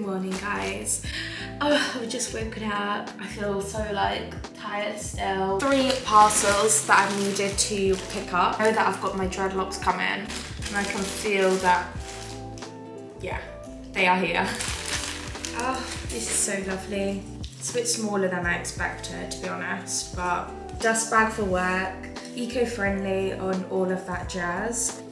morning, guys. Oh, I've just woken up. I feel so like tired still. 3 parcels that I needed to pick up. I know that I've got my dreadlocks coming and I can feel that, yeah, they are here. Oh, this is so lovely. It's a bit smaller than I expected, to be honest, but dust bag for work, eco-friendly on all of that jazz.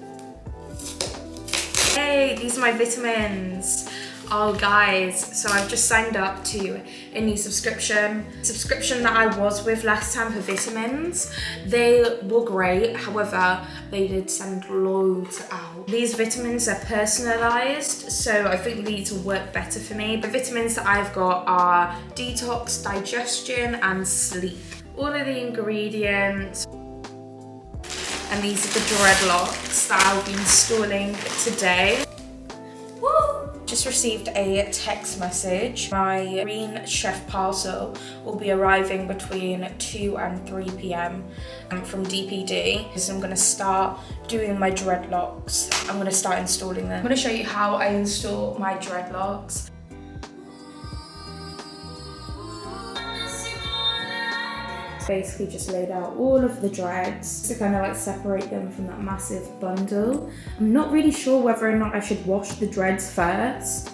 Hey, these are my vitamins. Oh guys, so I've just signed up to a new subscription that I was with last time for vitamins. They were great, however, they did send loads out. These vitamins are personalized, so I think these will work better for me. The vitamins that I've got are detox, digestion, and sleep. All of the ingredients. And these are the dreadlocks that I'll be installing today. Woo! Just received a text message. My green chef parcel will be arriving between 2 and 3 p.m. from DPD. So I'm gonna start doing my dreadlocks. I'm gonna start installing them. I'm gonna show you how I install my dreadlocks. Basically just laid out all of the dreads to kind of like separate them from that massive bundle. I'm not really sure whether or not I should wash the dreads first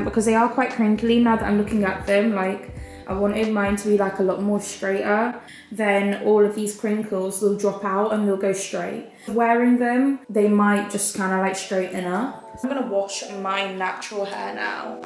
because they are quite crinkly now that I'm looking at them. Like, I wanted mine to be like a lot more straighter. Then all of these crinkles will drop out and they'll go straight. Wearing them, they might just kind of like straighten up. I'm gonna wash my natural hair now,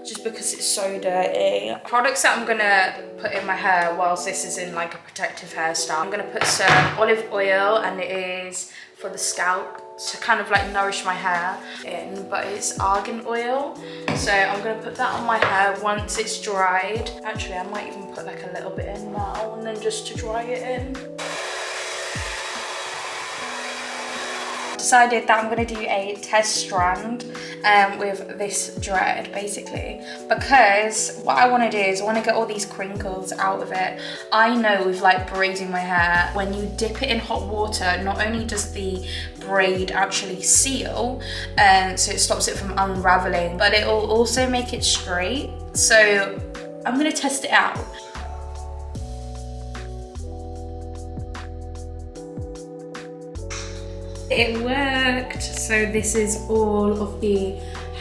just because it's so dirty. Products that I'm gonna put in my hair whilst this is in like a protective hairstyle. I'm gonna put some olive oil, and it is for the scalp to kind of like nourish my hair in, but it's argan oil. So I'm gonna put that on my hair once it's dried. Actually, I might even put like a little bit in now and then just to dry it in. Decided that I'm going to do a test strand with this dread basically, because what I want to do is I want to get all these crinkles out of it. I know with like braiding my hair, when you dip it in hot water, not only does the braid actually seal so it stops it from unraveling, but it will also make it straight. So I'm going to test it out. It worked. So this is all of the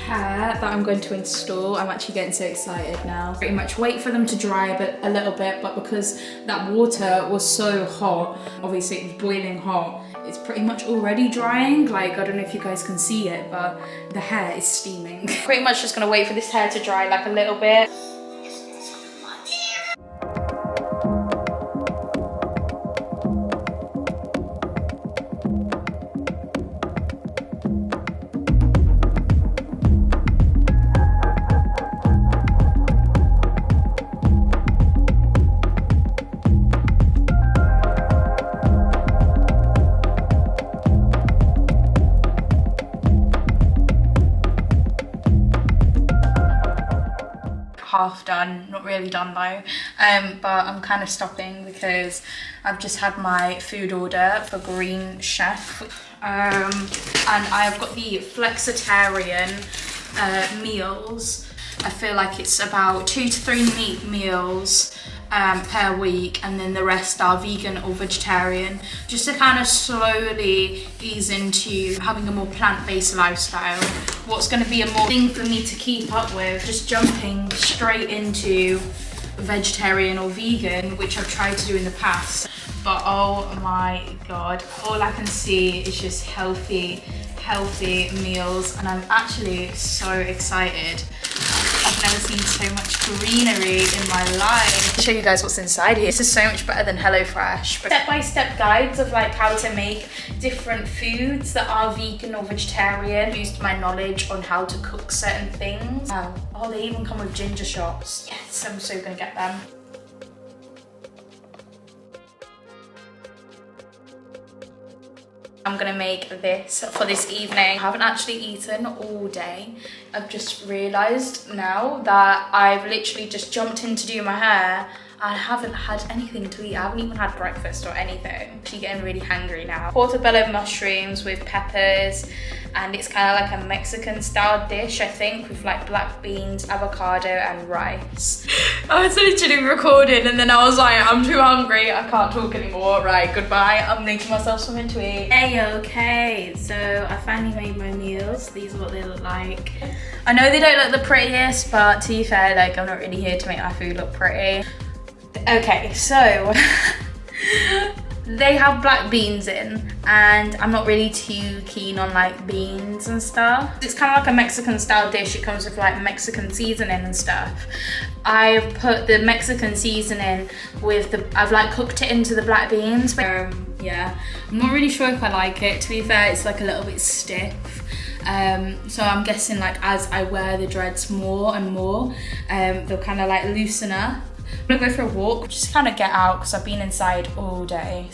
hair that I'm going to install. I'm actually getting so excited now. Pretty much wait for them to dry a little bit, but because that water was so hot, obviously it was boiling hot, it's pretty much already drying. Like, I don't know if you guys can see it, but the hair is steaming. Pretty much just gonna wait for this hair to dry like a little bit. Half done, not really done though, but I'm kind of stopping because I've just had my food order for green chef, and I've got the Flexitarian meals. I feel like it's about 2 to 3 meat meals per week, and then the rest are vegan or vegetarian, just to kind of slowly ease into having a more plant-based lifestyle. What's going to be a more thing for me to keep up with, just jumping straight into vegetarian or vegan, which I've tried to do in the past, but oh my god, all I can see is just healthy meals, and I'm actually so excited. I've never seen so much greenery in my life. I'll show you guys what's inside here. This is so much better than HelloFresh. Step-by-step guides of like how to make different foods that are vegan or vegetarian. Used my knowledge on how to cook certain things. Oh, they even come with ginger shots. Yes, I'm so gonna get them. I'm gonna make this for this evening. I haven't actually eaten all day. I've just realized now that I've literally just jumped in to do my hair I haven't had anything to eat. I haven't even had breakfast or anything. I'm actually getting really hungry now. Portobello mushrooms with peppers, and it's kind of like a Mexican style dish, I think, with like black beans, avocado and rice. I was literally recording and then I was like, I'm too hungry, I can't talk anymore. Right, goodbye. I'm making myself something to eat. Hey, okay, so I finally made my meals. These are what they look like. I know they don't look the prettiest, but to be fair, like, I'm not really here to make my food look pretty. Okay, so they have black beans in, and I'm not really too keen on like beans and stuff. It's kind of like a Mexican style dish. It comes with like Mexican seasoning and stuff. I've put the Mexican seasoning with I've like cooked it into the black beans. Yeah, I'm not really sure if I like it. To be fair, it's like a little bit stiff. So I'm guessing like as I wear the dreads more and more, they'll kind of like loosen up. I'm gonna go for a walk, just kind of get out because I've been inside all day.